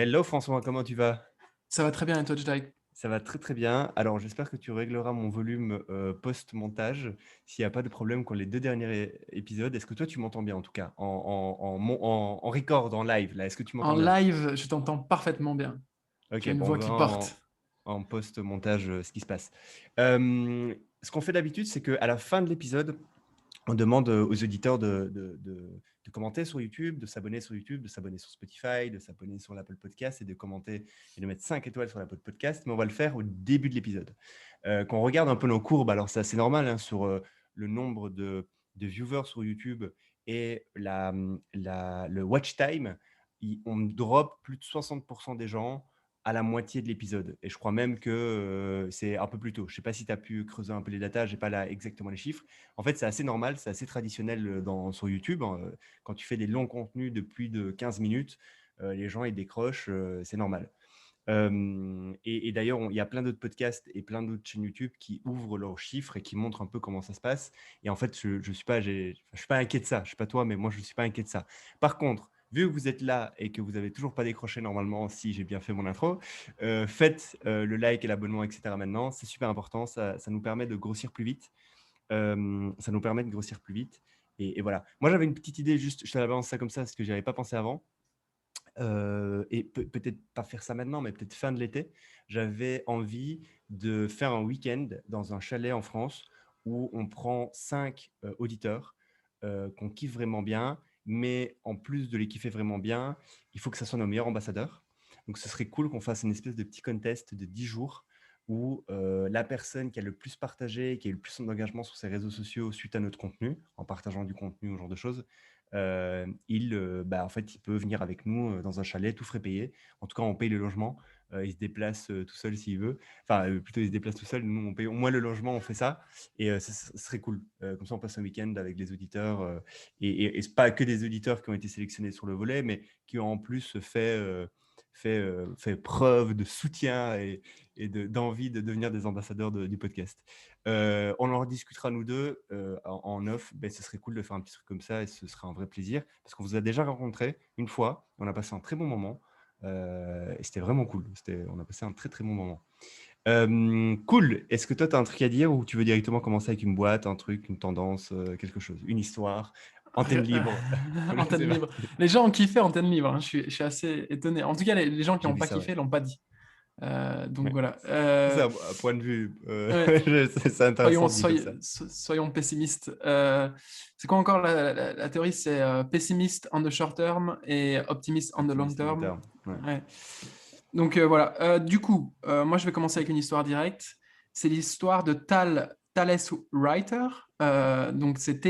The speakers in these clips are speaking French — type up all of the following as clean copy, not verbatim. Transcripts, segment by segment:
Hello François, comment tu vas? Ça va très bien et toi, Jake? Ça va très très bien. Alors j'espère que tu régleras mon volume post-montage s'il n'y a pas de problème quand les deux derniers épisodes. Est-ce que toi tu m'entends bien en tout cas en record, en live là? Est-ce que tu m'entends En bien? live, je t'entends parfaitement bien. Tu as Ok, une bon, on voix qui verra porte. en post-montage ce qui se passe. Ce qu'on fait d'habitude, c'est qu'à la fin de l'épisode, on demande aux auditeurs de commenter sur YouTube, de s'abonner sur YouTube, de s'abonner sur Spotify, de s'abonner sur l'Apple Podcast et de commenter et de mettre 5 étoiles sur l'Apple Podcast. Mais on va le faire au début de l'épisode. Quand on regarde un peu nos courbes, alors c'est assez normal hein, sur le nombre de viewers sur YouTube et le watch time, on drop plus de 60% des gens à la moitié de l'épisode. Et je crois même que c'est un peu plus tôt. Je ne sais pas si tu as pu creuser un peu les datas, je n'ai pas là exactement les chiffres. En fait, c'est assez normal, c'est assez traditionnel sur YouTube, hein. Quand tu fais des longs contenus de plus de 15 minutes, les gens ils décrochent, c'est normal. Et d'ailleurs, il y a plein d'autres podcasts et plein d'autres chaînes YouTube qui ouvrent leurs chiffres et qui montrent un peu comment ça se passe. Et en fait, je ne suis pas, je suis pas inquiet de ça. Je ne sais pas toi, mais moi, je ne suis pas inquiet de ça. Par contre, vu que vous êtes là et que vous n'avez toujours pas décroché normalement, si j'ai bien fait mon intro, faites le like et l'abonnement, etc. maintenant. C'est super important. Ça nous permet de grossir plus vite. Ça nous permet de grossir plus vite. Et voilà. Moi, j'avais une petite idée, juste, je te la balance ça comme ça, parce que je n'y avais pas pensé avant. Et peut-être pas faire ça maintenant, mais peut-être fin de l'été, j'avais envie de faire un week-end dans un chalet en France où on prend 5 auditeurs qu'on kiffe vraiment bien, mais en plus de les kiffer vraiment bien, il faut que ça soit nos meilleurs ambassadeurs. Donc ce serait cool qu'on fasse une espèce de petit contest de 10 jours où la personne qui a le plus partagé, qui a eu le plus d'engagement sur ses réseaux sociaux suite à notre contenu, en partageant du contenu, ou ce genre de choses, en fait, il peut venir avec nous dans un chalet, tout frais payé. En tout cas, on paye le logement. Il se déplace tout seul s'il veut. Enfin, plutôt, il se déplace tout seul. Nous, on paye au moins le logement, on fait ça. Et ce serait cool. Comme ça, on passe un week-end avec les auditeurs. Et ce pas que des auditeurs qui ont été sélectionnés sur le volet, mais qui ont en plus fait preuve de soutien et d'envie de devenir des ambassadeurs du podcast. On en rediscutera nous deux en off. Ben, ce serait cool de faire un petit truc comme ça et ce serait un vrai plaisir parce qu'on vous a déjà rencontré une fois. On a passé un très bon moment et c'était vraiment cool. On a passé un très très bon moment. Cool. Est-ce que toi, tu as un truc à dire ou tu veux directement commencer avec une boîte, un truc, une tendance, quelque chose, une histoire, antenne libre? Antenne C'est libre. parti. Les gens ont kiffé Antenne libre, hein. Je suis assez étonné. En tout cas, les gens qui J'ai n'ont vu pas ça, ouais. kiffé l'ont pas dit. Donc Ouais. voilà. C'est un point de vue. Ouais. C'est intéressant dit comme ça. Soyons pessimistes. C'est quoi encore la théorie? C'est pessimiste on the short term et optimiste on the long Optimiste long term. terme. Ouais. Ouais. Donc voilà. Du coup, moi je vais commencer avec une histoire directe. C'est l'histoire de Thales Writer. Donc c'est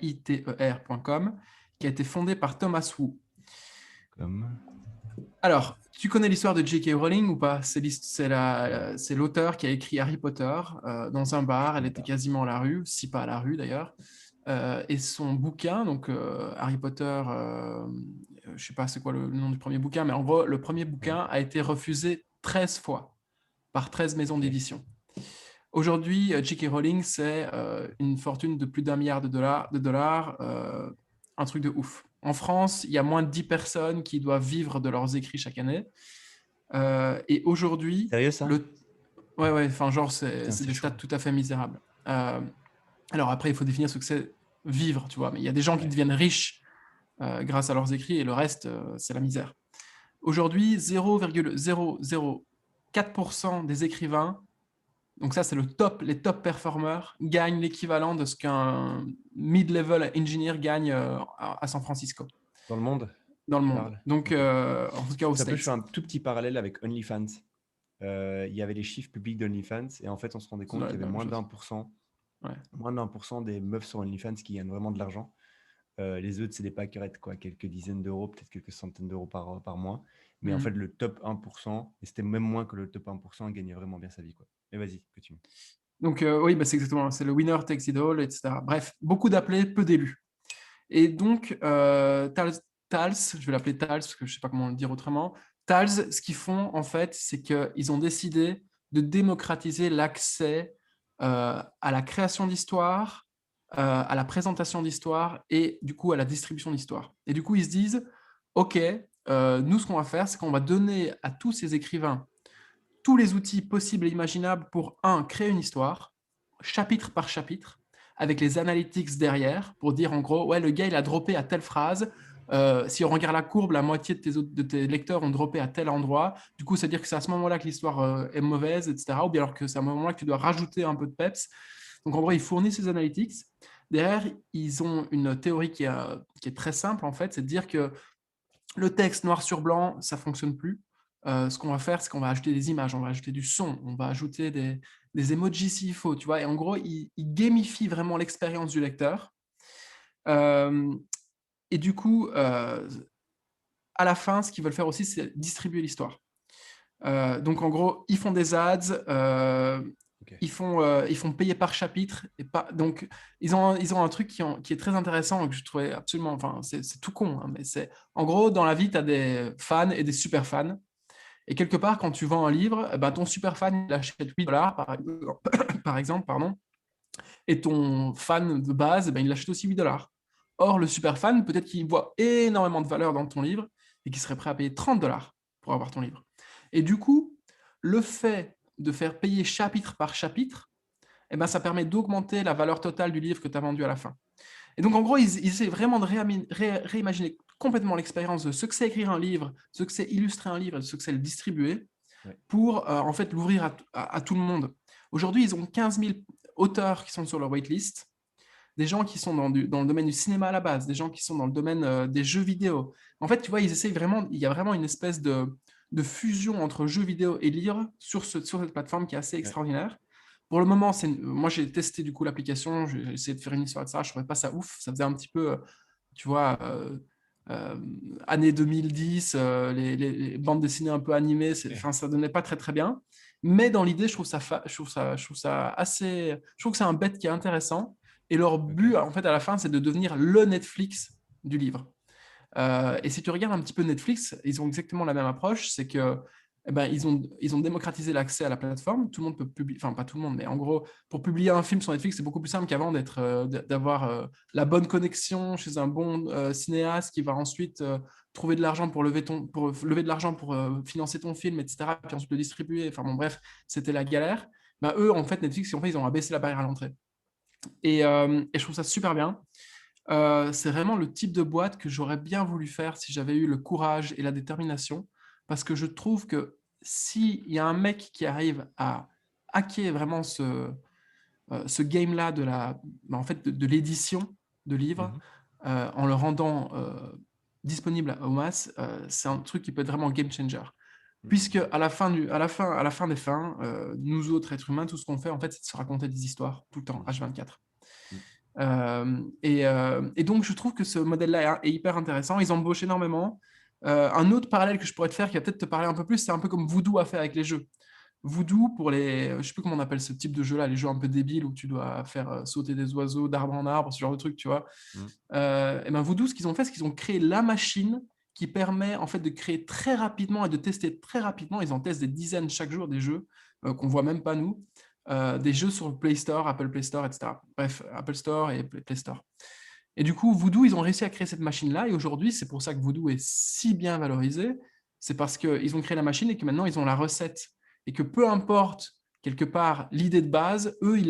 TALESWRITER.com, qui a été fondé par Thomas Wu. Comme. Alors, tu connais l'histoire de J.K. Rowling ou pas? C'est l'auteur qui a écrit Harry Potter dans un Je bar. Elle connais était pas. quasiment à la rue, si pas à la rue d'ailleurs. Et son bouquin, donc Harry Potter, je sais pas c'est quoi le nom du premier bouquin, mais en gros, le premier Ouais. bouquin a été refusé 13 fois par 13 maisons Ok. d'édition. Aujourd'hui, J.K. Rowling, c'est une fortune de plus d'1 milliard de dollars, un truc de ouf. En France, il y a moins de 10 personnes qui doivent vivre de leurs écrits chaque année. Et aujourd'hui, Sérieux ça? ouais, ouais, enfin, genre, c'est Putain, c'est c'est des stats chaud. tout à fait misérables. Euh, alors après, il faut définir ce que c'est vivre, tu vois. Mais il y a des gens qui Ouais. deviennent riches grâce à leurs écrits et le reste, c'est la misère. Aujourd'hui, 0,004% des écrivains, donc ça, c'est les top performers, gagnent l'équivalent de ce qu'un mid-level engineer gagne à San Francisco, Dans le monde, dans le tu monde. parles? Donc, Ok. en tout cas aux Ça peut, je fais States. un tout petit parallèle avec OnlyFans. Il y avait les chiffres publics d'OnlyFans et en fait, on se rendait Ça compte doit qu'il être y la avait même moins chose. d'un pour cent, Ouais. moins d'un pour cent des meufs sur OnlyFans qui gagnent vraiment de l'argent. Les autres, c'est des pâquerettes, quoi, quelques dizaines d'euros, peut-être quelques centaines d'euros par mois. Mais en fait, Mm. le top 1%, et c'était même moins que le top 1%, gagnait vraiment bien sa vie, quoi. Mais vas-y, continue. Donc, oui, bah, c'est exactement, c'est le winner takes it all, etc. Bref, beaucoup d'appelés, peu d'élus. Et donc, Tals, je vais l'appeler Tals parce que je ne sais pas comment le dire autrement. Tals, ce qu'ils font, en fait, c'est qu'ils ont décidé de démocratiser l'accès à la création d'histoire, à la présentation d'histoire et du coup à la distribution d'histoire. Et du coup, ils se disent, OK, nous, ce qu'on va faire, c'est qu'on va donner à tous ces écrivains tous les outils possibles et imaginables pour, un, créer une histoire, chapitre par chapitre, avec les analytics derrière, pour dire en gros, ouais, le gars, il a droppé à telle phrase. Si on regarde la courbe, la moitié de tes lecteurs ont droppé à tel endroit. Du coup, c'est-à-dire que c'est à ce moment-là que l'histoire est mauvaise, etc. Ou bien alors que c'est à un moment-là que tu dois rajouter un peu de peps. Donc, en gros, ils fournissent ces analytics. Derrière, ils ont une théorie qui est très simple, en fait, c'est de dire que le texte noir sur blanc, ça ne fonctionne plus. Ce qu'on va faire, c'est qu'on va ajouter des images, on va ajouter du son, on va ajouter des emojis s'il faut, tu vois. Et en gros, il gamifie vraiment l'expérience du lecteur. Euh, et du coup, à la fin, ce qu'ils veulent faire aussi, c'est distribuer l'histoire. Donc, en gros, ils font des ads, Ok. ils font payer par chapitre. Et pas, donc, ils ont un truc qui est très intéressant et que je trouvais absolument. Enfin, c'est tout con, hein, mais c'est. En gros, dans la vie, tu as des fans et des super fans. Et quelque part, quand tu vends un livre, eh ben, ton super fan, il achète 8 dollars, par exemple, pardon, et ton fan de base, eh ben, il l'achète aussi 8 dollars. Or, le super fan, peut-être qu'il voit énormément de valeur dans ton livre et qu'il serait prêt à payer 30 dollars pour avoir ton livre. Et du coup, le fait de faire payer chapitre par chapitre, eh ben, ça permet d'augmenter la valeur totale du livre que tu as vendu à la fin. Et donc, en gros, ils essaient vraiment de réimaginer complètement l'expérience de ce que c'est écrire un livre, ce que c'est illustrer un livre et ce que c'est le distribuer Ouais. pour en fait l'ouvrir à tout le monde. Aujourd'hui, ils ont 15 000 auteurs qui sont sur leur waitlist, des gens qui sont dans le domaine du cinéma à la base, des gens qui sont dans le domaine des jeux vidéo. En fait, tu vois, ils essayent vraiment, il y a vraiment une espèce de fusion entre jeux vidéo et livres sur cette plateforme qui est assez Ouais. extraordinaire. Pour le moment, moi j'ai testé du coup l'application, j'ai essayé de faire une histoire de ça, je trouvais pas ça ouf, ça faisait un petit peu, tu vois, euh, année 2010, les bandes dessinées un peu animées, Ouais. enfin, ça donnait pas très très bien. Mais dans l'idée, je trouve ça assez, je trouve que c'est un bet qui est intéressant. Et leur Ok. but, en fait, à la fin, c'est de devenir le Netflix du livre. Et si tu regardes un petit peu Netflix, ils ont exactement la même approche, c'est que eh ben, ils ont démocratisé l'accès à la plateforme. Tout le monde peut publier, enfin pas tout le monde, mais en gros, pour publier un film sur Netflix, c'est beaucoup plus simple qu'avant d'avoir la bonne connexion chez un bon cinéaste qui va ensuite trouver de l'argent pour lever de l'argent pour financer ton film, etc. Puis ensuite le distribuer. Enfin bon, bref, c'était la galère. Ben, eux, en fait, Netflix, ils ont abaissé la barrière à l'entrée. Et je trouve ça super bien. C'est vraiment le type de boîte que j'aurais bien voulu faire si j'avais eu le courage et la détermination, parce que je trouve que s'il y a un mec qui arrive à hacker vraiment ce game-là en fait, de l'édition de livres, Mhm. en le rendant disponible aux masses, c'est un truc qui peut être vraiment game changer. Puisque à la fin des fins, nous autres êtres humains, tout ce qu'on fait, en fait, c'est de se raconter des histoires tout le temps, Bien sûr. H24. Mm. Et donc, je trouve que ce modèle-là est hyper intéressant. Ils embauchent énormément. Un autre parallèle que je pourrais te faire, qui va peut-être te parler un peu plus, c'est un peu comme Voodoo a fait avec les jeux. Voodoo, pour je sais plus comment on appelle ce type de jeu-là, les jeux un peu débiles où tu dois faire sauter des oiseaux d'arbre en arbre, ce genre de truc, tu vois. Mm. Et ben Voodoo, ce qu'ils ont fait, c'est qu'ils ont créé la machine qui permet en fait de créer très rapidement et de tester très rapidement. Ils en testent des dizaines chaque jour des jeux qu'on voit même pas nous, des jeux sur le Play Store, Apple Play Store, etc. Bref, Apple Store et Play Store. Et du coup, Voodoo, ils ont réussi à créer cette machine-là. Et aujourd'hui, c'est pour ça que Voodoo est si bien valorisé. C'est parce qu'ils ont créé la machine et que maintenant, ils ont la recette. Et que peu importe, quelque part, l'idée de base, eux, ils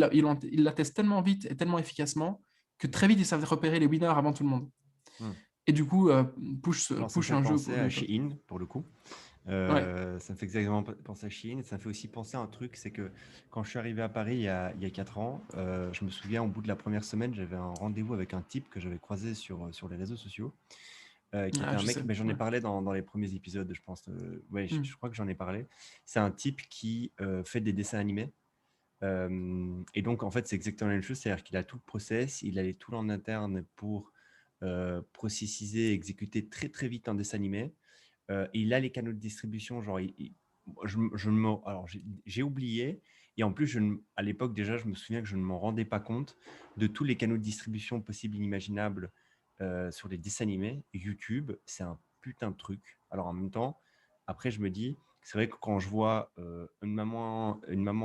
la testent tellement vite et tellement efficacement que très vite, ils savent repérer les winners avant tout le monde. Mm. Et du coup, Alors, ça me push fait un jeu penser de à l'époque. Shein, pour le coup. Ouais. Ça me fait exactement penser à Shein. Et ça me fait aussi penser à un truc, c'est que quand je suis arrivé à Paris il y a 4 ans, je me souviens, au bout de la première semaine, j'avais un rendez-vous avec un type que j'avais croisé sur les réseaux sociaux, qui était Ah, un je mec, sais. mais j'en ai Ouais. parlé dans les premiers épisodes, je pense. Ouais, je Hmm. crois que j'en ai parlé. C'est un type qui fait des dessins animés. Et donc, en fait, c'est exactement la même chose, c'est-à-dire qu'il a tout le process, il a tout en interne pour processiser, exécuter très très vite un dessin animé. Et il a les canaux de distribution, genre, alors j'ai oublié, et en plus, à l'époque déjà, je me souviens que je ne m'en rendais pas compte de tous les canaux de distribution possibles et inimaginables sur les dessins animés. YouTube, c'est un putain de truc. Alors en même temps, après, je me dis, c'est vrai que quand je vois une maman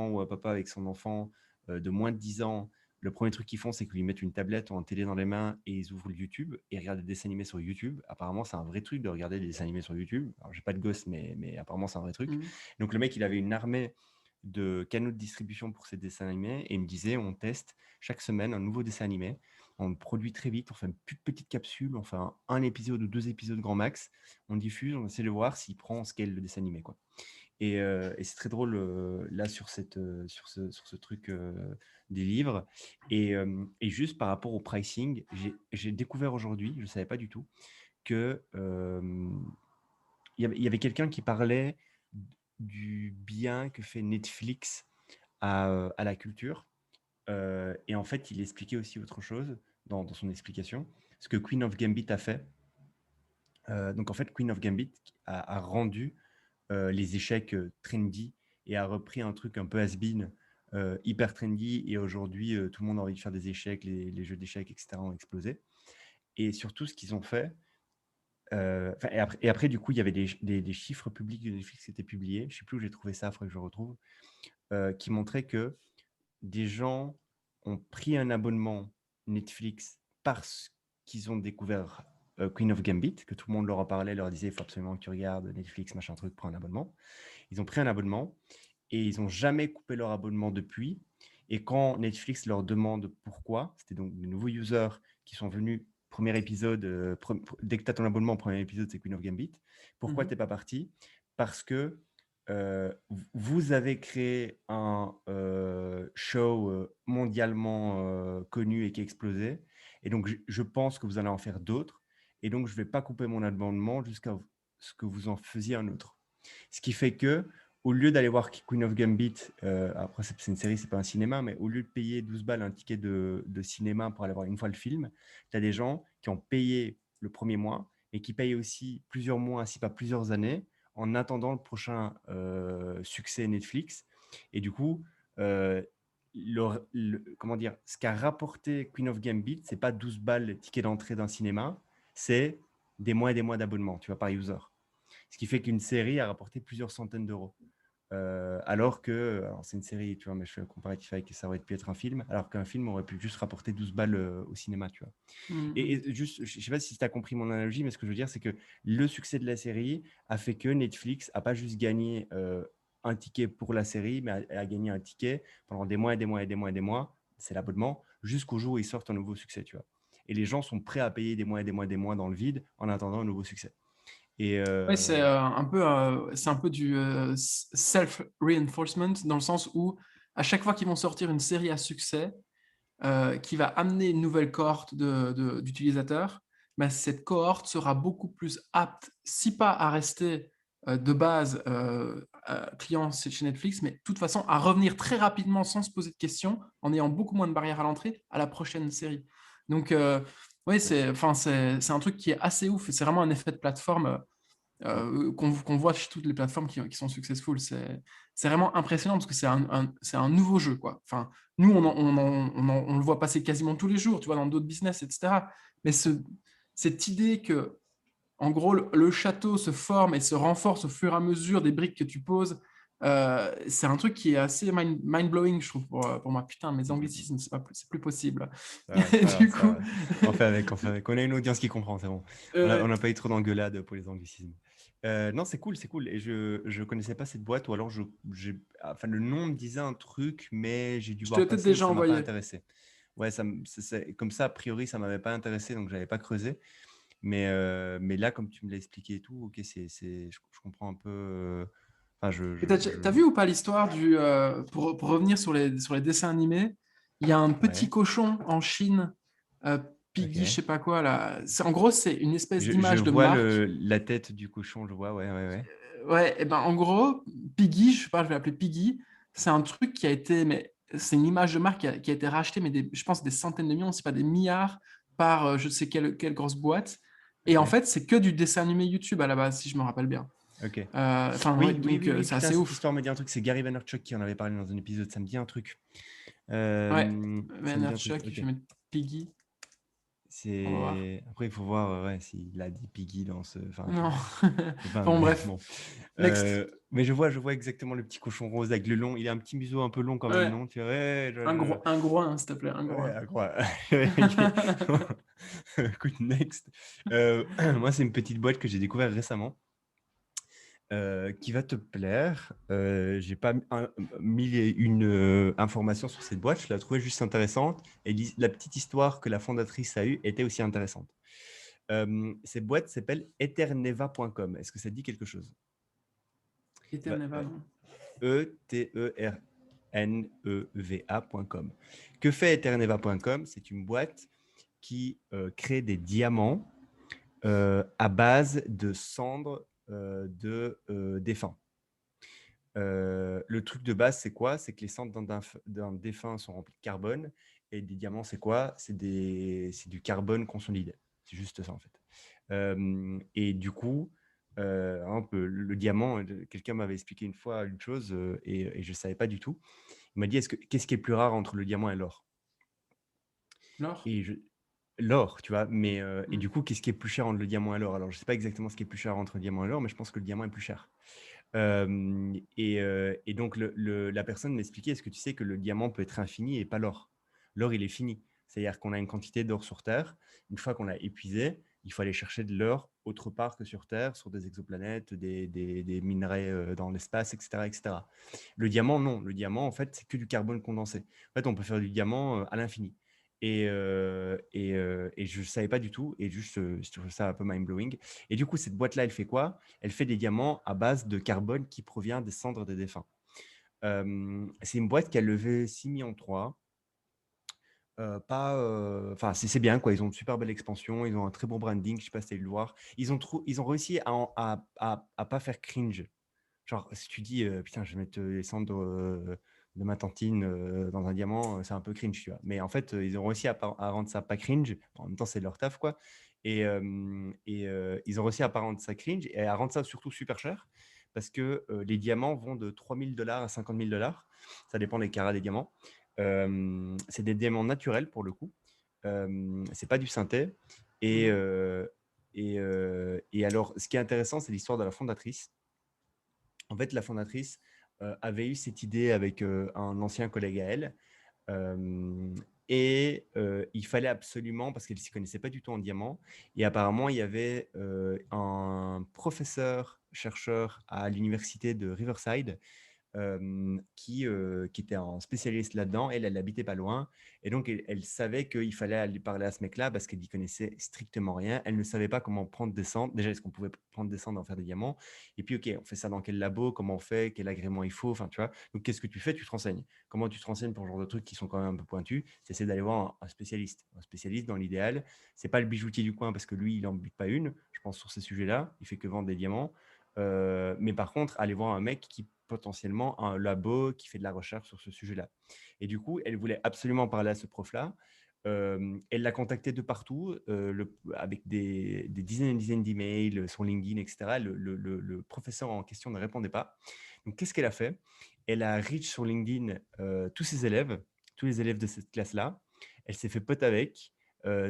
ou un papa avec son enfant de moins de 10 ans Le premier truc qu'ils font, c'est qu'ils mettent une tablette ou un télé dans les mains et ils ouvrent le YouTube et regardent des dessins animés sur YouTube. Apparemment, c'est un vrai truc de regarder des dessins animés sur YouTube. Alors, j'ai pas de gosse, mais apparemment, c'est un vrai truc. Donc, le mec, il avait une armée de canaux de distribution pour ces dessins animés et il me disait, on teste chaque semaine un nouveau dessin animé. On le produit très vite, on fait une toute petite capsule, on fait un épisode ou 2 épisodes grand max, on diffuse, on essaie de voir s'il prend en scale le dessin animé, quoi. Et c'est très drôle là sur ce truc des livres. Et juste par rapport au pricing, j'ai découvert aujourd'hui, je ne savais pas du tout, que il y avait quelqu'un qui parlait du bien que fait Netflix à la culture. Et en fait, il expliquait aussi autre chose dans son explication, ce que Queen of Gambit a fait. Donc en fait, Queen of Gambit a rendu les échecs trendy et a repris un truc un peu has-been, hyper trendy. Et aujourd'hui, tout le monde a envie de faire des échecs, les jeux d'échecs, etc. ont explosé. Et surtout, ce qu'ils ont fait, et après, du coup, il y avait des chiffres publics de Netflix qui étaient publiés. Je ne sais plus où j'ai trouvé ça, il faudrait que je retrouve, qui montraient que des gens ont pris un abonnement Netflix parce qu'ils ont découvert Queen of Gambit, que tout le monde leur en parlait, leur disait il faut absolument que tu regardes Netflix, machin truc, prends un abonnement. Ils ont pris un abonnement et ils n'ont jamais coupé leur abonnement depuis. Et quand Netflix leur demande pourquoi, c'était donc de nouveaux users qui sont venus, premier épisode, dès que tu as ton abonnement, premier épisode, c'est Queen of Gambit. Pourquoi tu n'es pas parti? Parce que vous avez créé un show mondialement connu et qui a explosé. Et donc, je pense que vous allez en faire d'autres. Et donc, je ne vais pas couper mon abonnement jusqu'à ce que vous en faisiez un autre. Ce qui fait que, au lieu d'aller voir Queen of Gambit, après c'est une série, c'est pas un cinéma, mais au lieu de payer 12 balles un ticket de cinéma pour aller voir une fois le film, tu as des gens qui ont payé le premier mois et qui payent aussi plusieurs mois, si pas plusieurs années, en attendant le prochain succès Netflix. Et du coup, comment dire, ce qu'a rapporté Queen of Gambit, c'est pas 12 balles le ticket d'entrée d'un cinéma, c'est des mois et des mois d'abonnement, tu vois, par user. Ce qui fait qu'une série a rapporté plusieurs centaines d'euros. Alors que, alors c'est une série, tu vois, mais je fais le comparatif avec ça aurait pu être un film, alors qu'un film aurait pu juste rapporter 12 balles au cinéma, tu vois. Et juste, je ne sais pas si tu as compris mon analogie, mais ce que je veux dire, c'est que le succès de la série a fait que Netflix n'a pas juste gagné un ticket pour la série, mais a gagné un ticket pendant des mois et des mois et des mois et des mois, c'est l'abonnement, jusqu'au jour où ils sortent un nouveau succès, tu vois. Et les gens sont prêts à payer des mois et des mois et des mois dans le vide en attendant un nouveau succès. Et Ouais, c'est un peu du self-reinforcement dans le sens où à chaque fois qu'ils vont sortir une série à succès qui va amener une nouvelle cohorte d'utilisateurs, bah, cette cohorte sera beaucoup plus apte, si pas à rester de base client chez Netflix, mais de toute façon à revenir très rapidement sans se poser de questions, en ayant beaucoup moins de barrières à l'entrée à la prochaine série. Donc, oui, c'est un truc qui est assez ouf. C'est vraiment un effet de plateforme qu'on voit chez toutes les plateformes qui sont successful. C'est vraiment impressionnant parce que c'est un nouveau jeu, quoi. Enfin, nous, on le voit passer quasiment tous les jours, tu vois, dans d'autres business, etc. Mais cette idée que, en gros, le château se forme et se renforce au fur et à mesure des briques que tu poses, c'est un truc qui est assez mind-blowing, je trouve, pour moi. Putain, mes anglicismes, c'est plus possible. Du coup... On fait avec. On a une audience qui comprend, c'est bon. On n'a pas eu trop d'engueulades pour les anglicismes. Non, c'est cool, c'est cool. Et je ne connaissais pas cette boîte, ou alors enfin, le nom me disait un truc, mais j'ai dû Je te l'ai voir peut-être passer, déjà ça ne m'a pas envoyé. intéressé. Ouais, comme ça, a priori, ça ne m'avait pas intéressé, donc je n'avais pas creusé. Mais là, comme tu me l'as expliqué et tout, ok, je comprends un peu. Enfin, T'as vu ou pas l'histoire pour revenir sur les dessins animés, il y a un petit Ouais, cochon en Chine, Piggy, je ok. sais pas quoi, là. En gros, c'est une espèce Je d'image de vois marque. la tête du cochon, je vois, ouais, ouais, ouais. Ouais, et ben en gros, Piggy, je sais pas, je vais l'appeler Piggy, c'est un truc qui a été, mais c'est une image de marque qui a été rachetée, mais je pense des centaines de millions, c'est pas des milliards, par je sais quelle grosse boîte. Et en Ok, fait, c'est que du dessin animé YouTube à la base, si je me rappelle bien. ok. Enfin, ouais, Oui, oui, donc oui, oui, c'est putain, assez cette ouf. histoire me dit un truc. C'est Gary Vaynerchuk qui en avait parlé dans un épisode. Ça me dit un truc. Ouais, Ça me dit un truc. Vaynerchuk, je Ok. vais mettre Piggy. On va voir. Après, il faut voir ouais, s'il a dit Piggy dans ce. Enfin, tu Non. vois. Je sais pas, Bon, mais bref. bon. Next. Mais je vois exactement le petit cochon rose avec le long. Il a un petit museau un peu long quand même, Ouais. non? Tu vois, ouais, Un groin, s'il te plaît, un ouais, groin. incroyable. Ok. Écoute, next. Moi, c'est une petite boîte que j'ai découvert récemment. Qui va te plaire. J'ai pas mis une information sur cette boîte, je l'ai trouvée juste intéressante et la petite histoire que la fondatrice a eue était aussi intéressante. Cette boîte s'appelle eterneva.com. Est-ce que ça te dit quelque chose? Bah, Eterneva, non. eterneva.com. Que fait eterneva.com? C'est une boîte qui crée des diamants à base de cendres de défunts. Le truc de base, c'est quoi? C'est que les cendres d'un défunt sont remplies de carbone et des diamants, c'est quoi? C'est du carbone consolidé. C'est juste ça, en fait. Et du coup, le diamant, quelqu'un m'avait expliqué une fois une chose et je ne savais pas du tout. Il m'a dit, qu'est-ce qui est plus rare entre le diamant et l'or? L'or? Et l'or, tu vois, mais et Hmm. du coup, qu'est-ce qui est plus cher entre le diamant et l'or? Alors, je ne sais pas exactement ce qui est plus cher entre le diamant et l'or, mais je pense que le diamant est plus cher. Et donc, la personne m'expliquait, est-ce que tu sais que le diamant peut être infini et pas l'or? L'or, il est fini. C'est-à-dire qu'on a une quantité d'or sur Terre. Une fois qu'on l'a épuisé, il faut aller chercher de l'or autre part que sur Terre, sur des exoplanètes, des minerais dans l'espace, etc., etc. Le diamant, non. Le diamant, en fait, c'est que du carbone condensé. En fait, on peut faire du diamant à l'infini. Et je ne savais pas du tout. Et juste, je trouve ça un peu mind-blowing. Et du coup, cette boîte-là, elle fait quoi? Elle fait des diamants à base de carbone qui provient des cendres des défunts. C'est une boîte qui a levé 6,3 millions. Enfin, c'est bien, quoi. Ils ont une super belle expansion, ils ont un très bon branding, je ne sais pas si tu as eu le voir. Ils ont réussi à pas faire cringe. Genre, si tu dis, putain, je vais mettre les cendres de ma tantine dans un diamant, c'est un peu cringe, tu vois. Mais en fait, ils ont réussi à rendre ça pas cringe. En même temps, c'est leur taf, quoi. Et ils ont réussi à pas rendre ça cringe et à rendre ça surtout super cher parce que les diamants vont de 3 000 $ à 50 000 $. Ça dépend des carats des diamants. C'est des diamants naturels pour le coup. C'est pas du synthé. Et, Mhm. et alors, ce qui est intéressant, c'est l'histoire de la fondatrice. En fait, la fondatrice avait eu cette idée avec un ancien collègue à elle. Il fallait absolument, parce qu'elle ne s'y connaissait pas du tout en diamant, et apparemment, il y avait un professeur, chercheur à l'université de Riverside qui était un spécialiste là-dedans. Elle habitait pas loin. Et donc, elle savait qu'il fallait aller parler à ce mec-là parce qu'elle n'y connaissait strictement rien. Elle ne savait pas comment prendre des cendres. Déjà, est-ce qu'on pouvait prendre des cendres et en faire des diamants? Et puis, OK, on fait ça dans quel labo? Comment on fait? Quel agrément il faut? Enfin, tu vois. Donc, qu'est-ce que tu fais? Tu te renseignes. Comment tu te renseignes pour ce genre de trucs qui sont quand même un peu pointus? C'est essayer d'aller voir un spécialiste. Un spécialiste, dans l'idéal, c'est pas le bijoutier du coin parce que lui, il n'en bute pas une, je pense, sur ces sujets-là. Il fait que vendre des diamants. Mais par contre, aller voir un mec qui potentiellement a un labo qui fait de la recherche sur ce sujet-là. Et du coup, elle voulait absolument parler à ce prof-là. Elle l'a contacté de partout, avec des dizaines et des dizaines d'emails, son LinkedIn, etc. Le professeur en question ne répondait pas. Donc, qu'est-ce qu'elle a fait? Elle a reach sur LinkedIn tous ses élèves, tous les élèves de cette classe-là. Elle s'est fait pote avec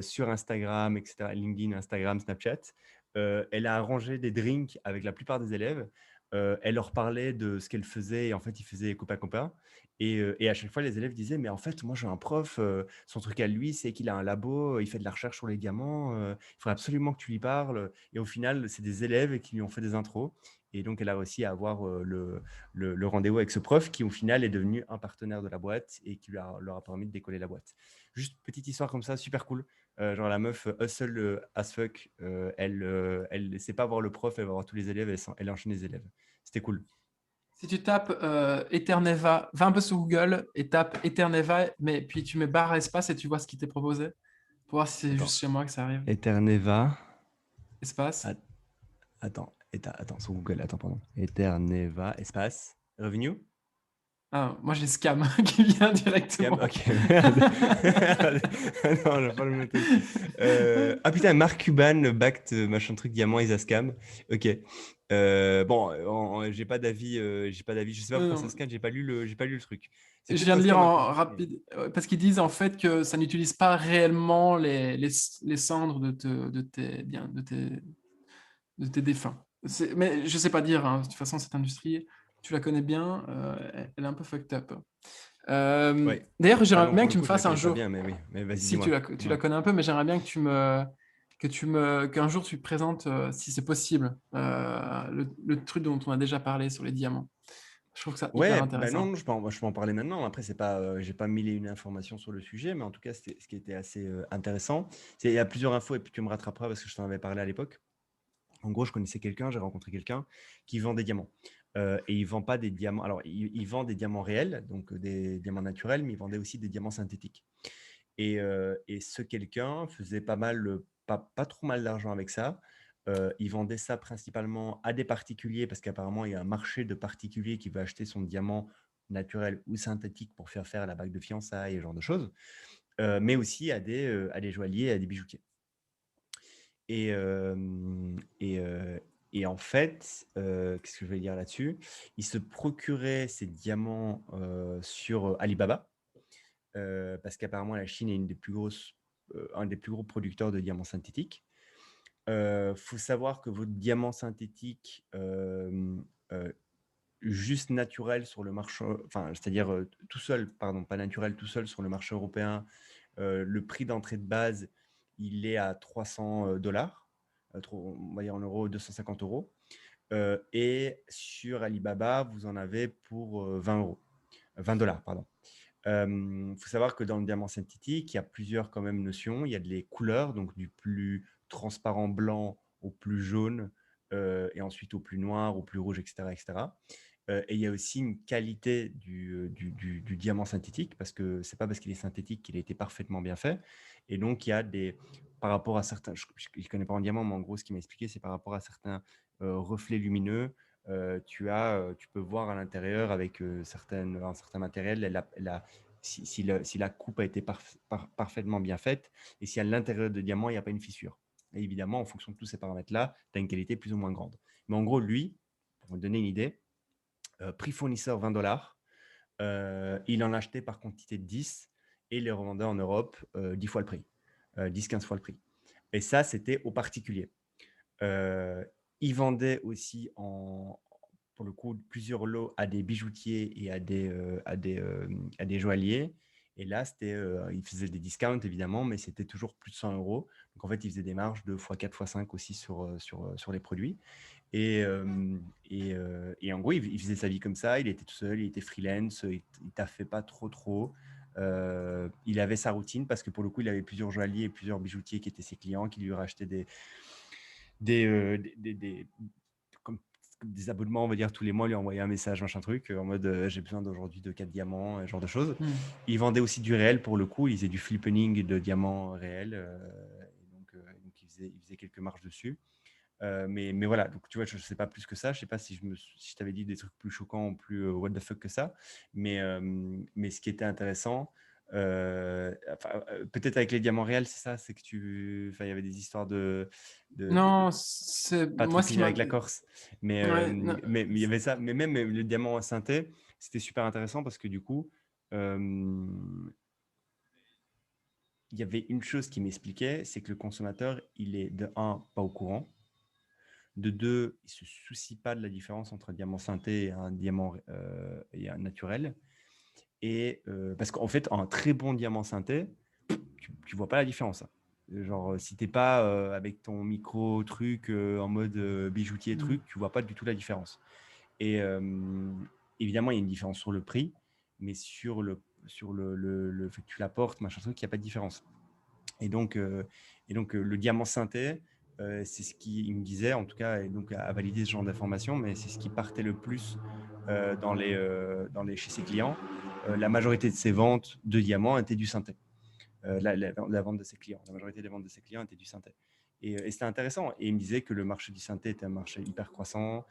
sur Instagram, etc. LinkedIn, Instagram, Snapchat. Elle a arrangé des drinks avec la plupart des élèves. Elle leur parlait de ce qu'elle faisait et en fait, ils faisaient copain-copain. Et à chaque fois, les élèves disaient, mais en fait, moi, j'ai un prof, son truc à lui, c'est qu'il a un labo, il fait de la recherche sur les diamants, il faudrait absolument que tu lui parles. Et au final, c'est des élèves qui lui ont fait des intros. Et donc, elle a réussi à avoir le rendez-vous avec ce prof qui, au final, est devenu un partenaire de la boîte et qui leur a permis de décoller la boîte. Juste petite histoire comme ça, super cool. Genre la meuf hustle as fuck, elle ne sait pas voir le prof, elle va voir tous les élèves, elle enchaîne les élèves. C'était cool. Si tu tapes Eterneva, va un peu sur Google et tape Eterneva, mais puis tu mets barre espace et tu vois ce qui t'est proposé pour voir si c'est Attends, juste chez moi que ça arrive. Eterneva. Espace. At- Attends, sur Google, attends, pardon. Eterneva, espace. Revenu? Ah, moi j'ai Scam qui vient Scam, directement. ok, merde. Non, je vais pas le noter aussi. Ah putain, Mark Cuban, backed, machin truc, diamant, is a scam. Ok. Bon, j'ai pas d'avis, j'ai pas d'avis. Je sais pas Non, pourquoi ça non. scanne, j'ai pas lu le truc. C'est Je peut-être viens un de lire scam un peu. en rapide, parce qu'ils disent en fait que ça n'utilise pas réellement les cendres de tes défunts. Mais je sais pas dire, hein. De toute façon, cette industrie, tu la connais bien, elle est un peu fucked up. Ouais. D'ailleurs, Ça, j'aimerais non, bien pour que le tu me coup, je la fasses un connais pas jour, bien, mais oui. Mais vas-y, si dis-moi. tu la connais un peu, mais j'aimerais bien qu'un jour tu présentes, si c'est possible, le truc dont on a déjà parlé sur les diamants. Je trouve que ça hyper Ouais, bah non, intéressant. non, je peux en parler maintenant. Après, c'est pas, j'ai pas mille et une informations sur le sujet, mais en tout cas, ce qui était assez intéressant. Il y a plusieurs infos et puis tu me rattraperas parce que je t'en avais parlé à l'époque. En gros, je connaissais quelqu'un, j'ai rencontré quelqu'un qui vend des diamants. Et il vend pas des diamants. Alors, il vend des diamants réels, donc des diamants naturels, mais il vendait aussi des diamants synthétiques. Et ce quelqu'un faisait pas trop mal d'argent avec ça. Il vendait ça principalement à des particuliers parce qu'apparemment, il y a un marché de particuliers qui veut acheter son diamant naturel ou synthétique pour faire la bague de fiançailles et ce genre de choses, mais aussi à des joailliers, à des bijoutiers. Et, et, en fait, qu'est-ce que je vais dire là-dessus? Il se procurait ces diamants sur Alibaba parce qu'apparemment la Chine est un des plus gros producteurs de diamants synthétiques. Faut savoir que votre diamant synthétique euh, juste naturel sur le marché, enfin, c'est-à-dire tout seul, pardon, pas naturel, tout seul sur le marché européen, le prix d'entrée de base, il est à 300 dollars, on va dire en euros, 250 euros. Et sur Alibaba, vous en avez pour 20 euros, 20 dollars, pardon. Faut savoir que dans le diamant synthétique, il y a plusieurs quand même notions. Il y a les couleurs, donc du plus transparent blanc au plus jaune, et ensuite au plus noir, au plus rouge, etc. etc. Et il y a aussi une qualité du diamant synthétique, parce que c'est pas parce qu'il est synthétique qu'il a été parfaitement bien fait. Et donc, il y a par rapport à certains, je ne connais pas en diamant, mais en gros, ce qu'il m'a expliqué, c'est par rapport à certains reflets lumineux, tu peux voir à l'intérieur avec un certain matériel, si la coupe a été parfaitement bien faite et si à l'intérieur de diamant, il n'y a pas une fissure. Et évidemment, en fonction de tous ces paramètres-là, tu as une qualité plus ou moins grande. Mais en gros, lui, pour vous donner une idée, prix fournisseur 20 dollars, il en achetait par quantité de 10 et les revendait en Europe 10 fois le prix, 10-15 fois le prix. Et ça, c'était aux particuliers. Euh, il vendait aussi pour le coup plusieurs lots à des bijoutiers et à des joailliers. Et là, il faisait des discounts évidemment, mais c'était toujours plus de 100 euros. Donc en fait, il faisait des marges de x4, x5 aussi sur les produits. Et en gros, il faisait sa vie comme ça. Il était tout seul, il était freelance, il taffait pas trop. Il avait sa routine parce que pour le coup, il avait plusieurs joailliers et plusieurs bijoutiers qui étaient ses clients, qui lui rachetaient des, comme, comme des abonnements, on va dire, tous les mois, lui envoyer un message, machin truc, en mode j'ai besoin d'aujourd'hui de 4 diamants, ce genre de choses. Il vendait aussi du réel pour le coup, il faisait du flippening de diamants réels, donc il faisait quelques marges dessus. Mais voilà, donc tu vois, je ne sais pas plus que ça. Je ne sais pas si je t'avais dit des trucs plus choquants ou plus what the fuck que ça. Mais ce qui était intéressant, peut-être avec les diamants réels, c'est ça, c'est que il y avait des histoires de Non, c'est pas moi trop ce qui fini m'a. avec la Corse. Ouais, non, Mais il y avait ça. Mais même le diamant synthé, c'était super intéressant parce que du coup, euh, il y avait une chose qui m'expliquait, c'est que le consommateur, il est de un, pas au courant. De deux, il ne se soucie pas de la différence entre un diamant synthé et un diamant et un naturel. Et parce qu'en fait, un très bon diamant synthé, tu ne vois pas la différence, hein. Genre, si tu n'es pas avec ton micro truc en mode bijoutier truc, tu ne vois pas du tout la différence. Et évidemment, il y a une différence sur le prix, mais sur le fait que tu l'apportes, machin truc, il n'y a pas de différence. Et donc, le diamant synthé, c'est ce qui me disait, en tout cas, et donc à valider ce genre d'informations, mais c'est ce qui partait le plus chez ses clients. La majorité de ses ventes de diamants étaient du synthé. La vente de ses clients, la majorité des ventes de ses clients étaient du synthé. Et c'était intéressant. Et il me disait que le marché du synthé était un marché hyper croissant,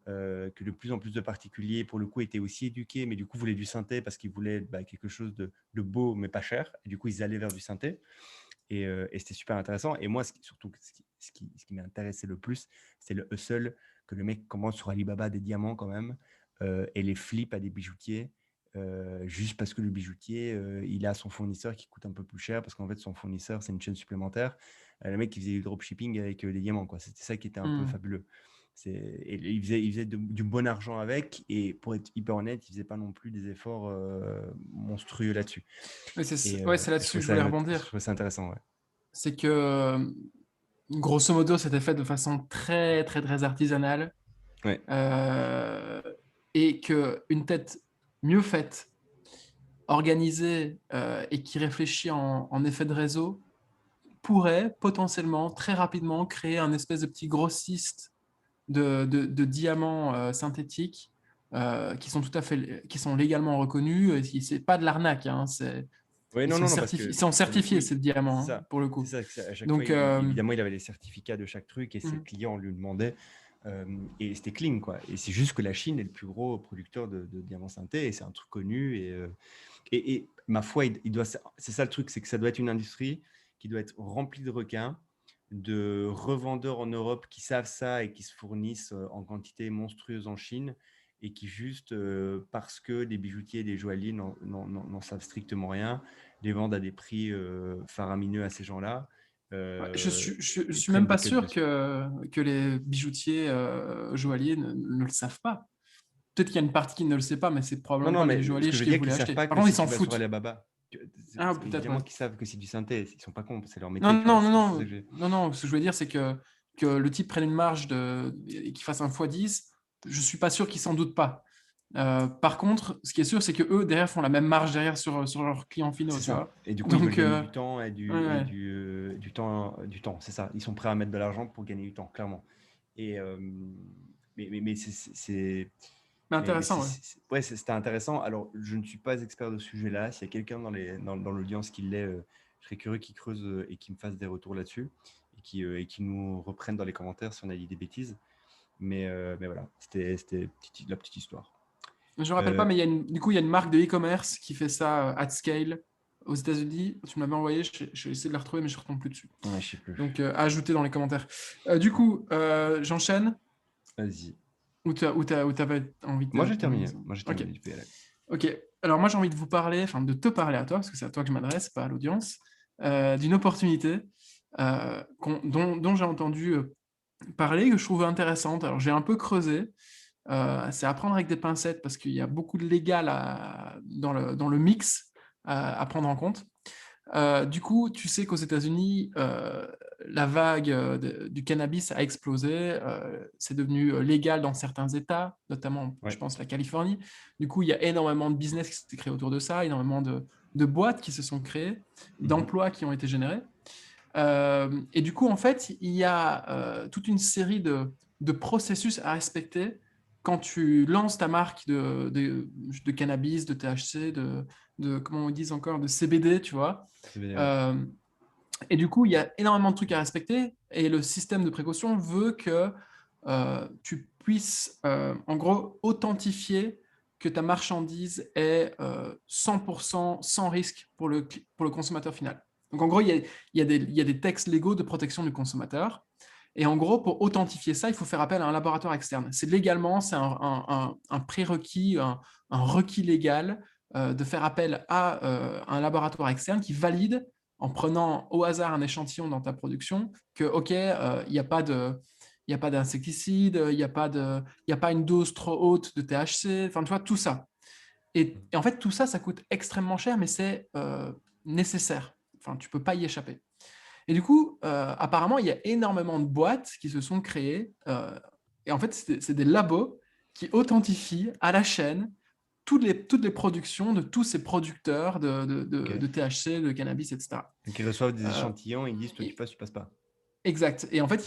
que de plus en plus de particuliers, pour le coup, étaient aussi éduqués, mais du coup, voulaient du synthé parce qu'ils voulaient quelque chose de beau, mais pas cher. Et du coup, ils allaient vers du synthé. Et c'était super intéressant. Et moi, surtout, ce qui m'intéressait le plus, c'est le hustle que le mec commence sur Alibaba des diamants quand même et les flips à des bijoutiers juste parce que le bijoutier, il a son fournisseur qui coûte un peu plus cher parce qu'en fait, son fournisseur, c'est une chaîne supplémentaire. Le mec, il faisait du dropshipping avec des diamants, quoi. C'était ça qui était un peu fabuleux. Et il faisait du bon argent avec, et pour être hyper honnête, il faisait pas non plus des efforts monstrueux là-dessus. Oui, Et c'est je là-dessus trouvais que je ça, voulais je rebondir. trouvais ça intéressant, ouais. C'est que, grosso modo, c'était fait de façon très, très, très artisanale. Ouais. Et qu'une tête mieux faite, organisée et qui réfléchit en effet de réseau pourrait potentiellement, très rapidement, créer un espèce de petit grossiste de diamants synthétiques qui sont qui sont légalement reconnus. C'est pas de l'arnaque, hein, Oui, non, non, non, parce ils que sont pour le coup, certifiés, ces diamants, hein, pour le c'est coup. ça, à chaque fois, Donc, évidemment, il avait les certificats de chaque truc et ses mhm. clients lui demandaient. Et c'était clean, quoi. Et c'est juste que la Chine est le plus gros producteur de diamants synthés, et c'est un truc connu. Et ma foi, c'est ça le truc, c'est que ça doit être une industrie qui doit être remplie de requins, de revendeurs en Europe qui savent ça et qui se fournissent en quantité monstrueuse en Chine, et qui juste, parce que des bijoutiers et des joailliers n'en savent strictement rien, les vendent à des prix faramineux à ces gens-là. Je Et suis prennent même des pas cuts sûr dessus. que les bijoutiers joailliers ne le savent pas. Peut-être qu'il y a une partie qui ne le sait pas, mais c'est Non, probablement non, pas mais les ce joailliers que je veux qui dire, voulaient qu'ils savent acheter. pas Par que contre, ils si s'en tu vas sur foutent. Alibaba, Ah, peut-être, ouais. évidemment qu'ils savent que c'est du synthé, ils sont pas cons, c'est leur Non, métier, tu vois. non, non, C'est ça que non, j'ai. non, non. Ce que je veux dire, c'est que le type prenne une marge et qu'il fasse un x10. Je suis pas sûr qu'ils s'en doutent pas. Par contre, ce qui est sûr, c'est que eux derrière font la même marge derrière sur leurs clients finaux, C'est tu ça. vois. Et du coup, ils veulent Donc, gagner du temps ouais, ouais. du temps, C'est ça. Ils sont prêts à mettre de l'argent pour gagner du temps, clairement. Et mais Mais intéressant, ouais. ouais, c'était intéressant. Alors, je ne suis pas expert de ce sujet-là. S'il y a quelqu'un dans l'audience qui l'est, je serais curieux qu'il creuse et qu'il me fasse des retours là-dessus, et qui nous reprenne dans les commentaires si on a dit des bêtises. Mais voilà, c'était la petite histoire. Je ne me rappelle pas, Euh, mais du coup, il y a une marque de e-commerce qui fait ça at scale aux États-Unis. Tu me l'avais envoyé, je vais essayer de la retrouver, mais je ne retombe plus dessus. ouais, je sais plus. Donc, à ajouter dans les commentaires. Du coup, j'enchaîne. Vas-y. Ou tu avais envie Moi, de j'ai terminé. terminer? Moi, j'ai Ok. terminé. Tu peux y aller. Ok. Alors, moi, j'ai envie de vous parler, enfin, de te parler à toi, parce que c'est à toi que je m'adresse, pas à l'audience, d'une opportunité dont j'ai entendu parler, que je trouvais intéressante. Alors, j'ai un peu creusé. C'est à prendre avec des pincettes parce qu'il y a beaucoup de légal dans le mix à prendre en compte. Du coup, tu sais qu'aux États-Unis, la vague du cannabis a explosé. C'est devenu légal dans certains États, notamment, je Ouais. pense, la Californie. Du coup, il y a énormément de business qui s'est créé autour de ça, énormément de boîtes qui se sont créées, d'emplois qui ont été générés. Et du coup, en fait, il y a toute une série de processus à respecter quand tu lances ta marque de cannabis, de THC, comment on dit encore, de CBD, tu vois. C'est bien, ouais. Euh, et du coup, il y a énormément de trucs à respecter et le système de précaution veut que tu puisses, en gros, authentifier que ta marchandise est 100% sans risque pour le consommateur final. Donc, en gros, il y a des textes légaux de protection du consommateur. Et en gros, pour authentifier ça, il faut faire appel à un laboratoire externe. C'est légalement, c'est un prérequis, un requis légal de faire appel à un laboratoire externe qui valide en prenant au hasard un échantillon dans ta production que, OK, il n'y a pas d'insecticide, il n'y a pas une dose trop haute de THC, enfin, tu vois, tout ça. Et en fait, tout ça, ça coûte extrêmement cher, mais c'est nécessaire. Enfin, tu ne peux pas y échapper. Et du coup, apparemment, il y a énormément de boîtes qui se sont créées. Et en fait, c'est des labos qui authentifient à la chaîne toutes les productions de tous ces producteurs Ok. de THC, de cannabis, etc. Donc, ils reçoivent des Euh, échantillons, ils disent, toi, et- tu passes pas. exact. Et en fait,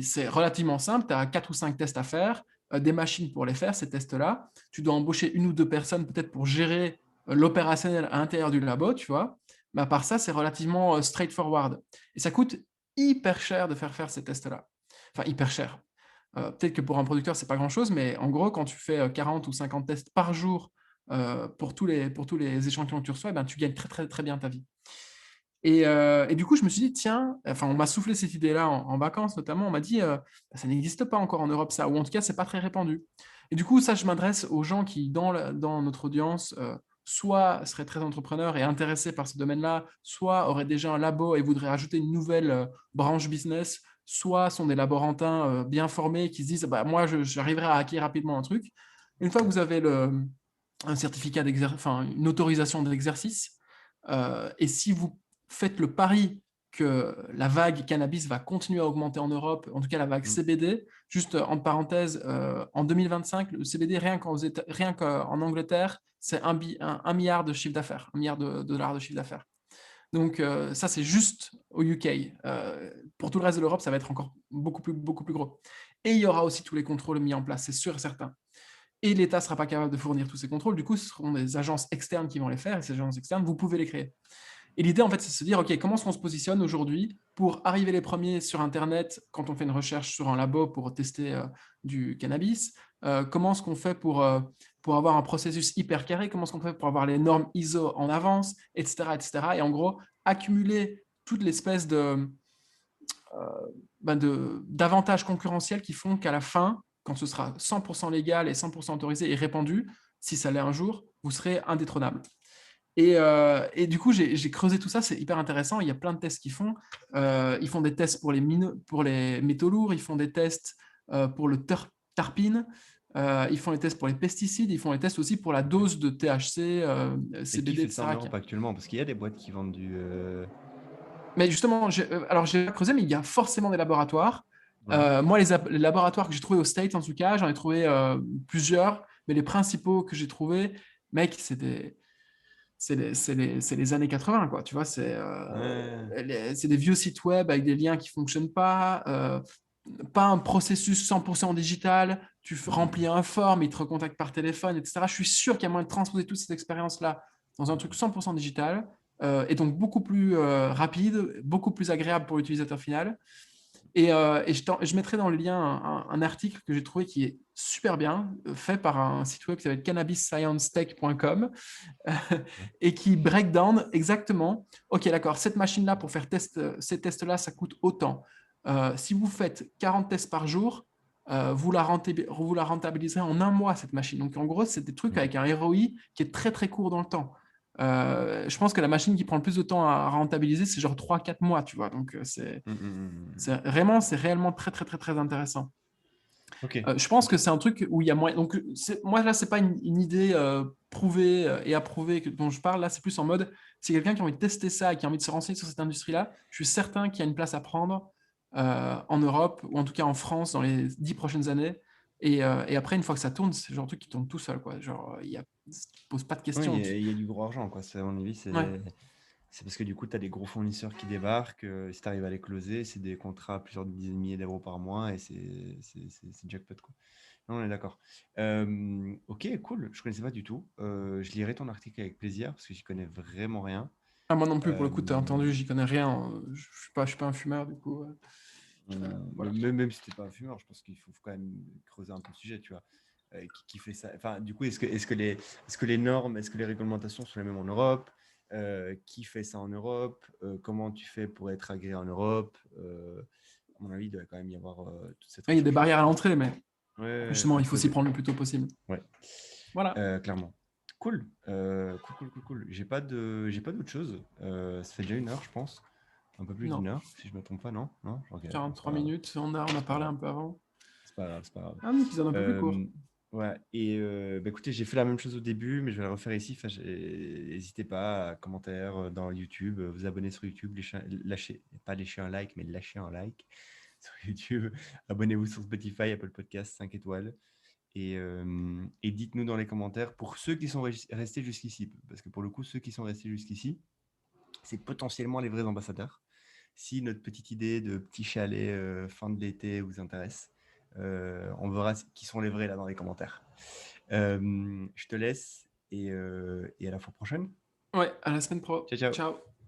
c'est relativement simple. Tu as 4 ou 5 tests à faire, des machines pour les faire, ces tests-là. Tu dois embaucher une ou deux personnes peut-être pour gérer l'opérationnel à l'intérieur du labo, tu vois. Mais à part ça, c'est relativement straightforward. Et ça coûte hyper cher de faire ces tests-là. Enfin, hyper cher. Peut-être que pour un producteur, c'est pas grand-chose, mais en gros, quand tu fais 40 ou 50 tests par jour pour tous les échantillons que tu reçois, ben, tu gagnes très, très, très bien ta vie. Et du coup, je me suis dit, tiens, enfin, on m'a soufflé cette idée-là en vacances notamment. On m'a dit, ça n'existe pas encore en Europe, ça, ou en tout cas, c'est pas très répandu. Et du coup, ça, je m'adresse aux gens qui, dans notre audience, soit serait très entrepreneur et intéressé par ce domaine-là, soit aurait déjà un labo et voudrait ajouter une nouvelle branche business, soit sont des laborantins bien formés qui se disent bah, moi, j'arriverai à acquérir rapidement un truc. Une fois que vous avez un certificat enfin, une autorisation d'exercice, et si vous faites le pari que la vague cannabis va continuer à augmenter en Europe, en tout cas la vague CBD, juste entre parenthèses, en 2025, le CBD, rien qu'en Angleterre, c'est 1 milliard de chiffre d'affaires, 1 milliard de dollars de chiffre d'affaires. Donc ça, c'est juste au UK. Pour tout le reste de l'Europe, ça va être encore beaucoup plus gros. Et il y aura aussi tous les contrôles mis en place, c'est sûr et certain. Et l'État ne sera pas capable de fournir tous ces contrôles. Du coup, ce seront des agences externes qui vont les faire. Et ces agences externes, vous pouvez les créer. Et l'idée, en fait, c'est de se dire, OK, comment est-ce qu'on se positionne aujourd'hui pour arriver les premiers sur Internet quand on fait une recherche sur un labo pour tester du cannabis? Comment est-ce qu'on fait pour avoir un processus hyper carré? Comment est-ce qu'on fait pour avoir les normes ISO en avance, etc., etc. Et en gros, accumuler toute l'espèce d'avantages concurrentiels qui font qu'à la fin, quand ce sera 100% légal et 100% autorisé et répandu, si ça l'est un jour, vous serez indétrônable. Et du coup, j'ai creusé tout ça, c'est hyper intéressant. Il y a plein de tests qu'ils font. Ils font des tests pour les métaux lourds, ils font des tests pour le tarpine, ils font les tests pour les pesticides, ils font les tests aussi pour la dose de THC, Et qui CBD, fait ça en etc. Europe actuellement? Parce qu'il y a des boîtes qui vendent du... Mais justement, alors j'ai pas creusé, mais il y a forcément des laboratoires. Ouais. Moi, les laboratoires que j'ai trouvés aux States, en tout cas, j'en ai trouvé plusieurs, mais les principaux que j'ai trouvés, mec, c'est les années 80, quoi. Tu vois, Ouais. c'est des vieux sites web avec des liens qui ne fonctionnent pas un processus 100% digital. Tu remplis un forme, ils te recontactent par téléphone, etc. Je suis sûr qu'il y a moyen de transposer toute cette expérience-là dans un truc 100% digital, et donc beaucoup plus rapide, beaucoup plus agréable pour l'utilisateur final. Et je mettrai dans le lien un article que j'ai trouvé qui est super bien, fait par un site web qui s'appelle cannabissciencetech.com, et qui break down exactement, OK, d'accord, cette machine-là, pour faire ces tests-là, ça coûte autant. Si vous faites 40 tests par jour, vous la rentabiliserez en 1 mois, cette machine. Donc, en gros, c'est des trucs avec un ROI qui est très, très court dans le temps. Je pense que la machine qui prend le plus de temps à rentabiliser, c'est genre 3-4 mois, tu vois. Donc, c'est réellement très, très, très, très intéressant. Ok. Je pense que c'est un truc où il y a moyen. Donc, moi, là, c'est pas une idée prouvée et approuvée dont je parle. Là, c'est plus en mode, c'est quelqu'un qui a envie de tester ça et qui a envie de se renseigner sur cette industrie-là. Je suis certain qu'il y a une place à prendre en Europe, ou en tout cas en France, dans les 10 prochaines années. Et après, une fois que ça tourne, c'est le genre de truc qui tourne tout seul, quoi. Genre, tu ne poses pas de Oui, questions. il y a du gros argent, quoi. À mon avis, Ouais. c'est parce que du coup, tu as des gros fournisseurs qui débarquent. Si tu arrives à les closer, c'est des contrats à plusieurs dizaines de milliers d'euros par mois et c'est jackpot, quoi. Non, on est d'accord. Ok, cool. Je connaissais pas du tout. Je lirai ton article avec plaisir parce que j'y connais vraiment rien. Ah, moi non plus, pour le Euh, coup, tu as entendu, j'y connais rien. Je suis pas un fumeur, du coup. Voilà. même si t'es pas un fumeur, je pense qu'il faut quand même creuser un peu le sujet, tu vois. Qui fait ça? Enfin, du coup, est-ce que les normes, est-ce que les réglementations sont les mêmes en Europe? Qui fait ça en Europe? Comment tu fais pour être agréé en Europe? À mon avis, il doit quand même y avoir toute cette Il y a des recherche. barrières à l'entrée, mais Ouais, justement, faut il faut s'y creuser. prendre le plus tôt possible. Ouais, Voilà. clairement. Cool. Cool. J'ai pas d'autre chose. Ça fait déjà 1 heure, je pense. Un peu plus Non, d'1 heure, si je me trompe pas, non? Non? Ok, bon, c'est 43 pas grave. minutes, on a C'est pas parlé grave. un peu avant. C'est pas grave. Un épisode un peu plus court. Euh, ouais, et bah, écoutez, j'ai fait la même chose au début, mais je vais la refaire ici. Enfin, n'hésitez pas à commentaire dans YouTube, vous abonner sur YouTube, lâchez, pas lâcher un like, mais lâcher un like sur YouTube. Abonnez-vous sur Spotify, Apple Podcast, 5 étoiles. Et dites-nous dans les commentaires pour ceux qui sont restés jusqu'ici, parce que pour le coup, ceux qui sont restés jusqu'ici, c'est potentiellement les vrais ambassadeurs. Si notre petite idée de petit chalet fin de l'été vous intéresse, on verra qui sont les vrais là dans les commentaires. Je te laisse et à la fois prochaine. Ouais, à la semaine pro. Ciao, ciao. Ciao.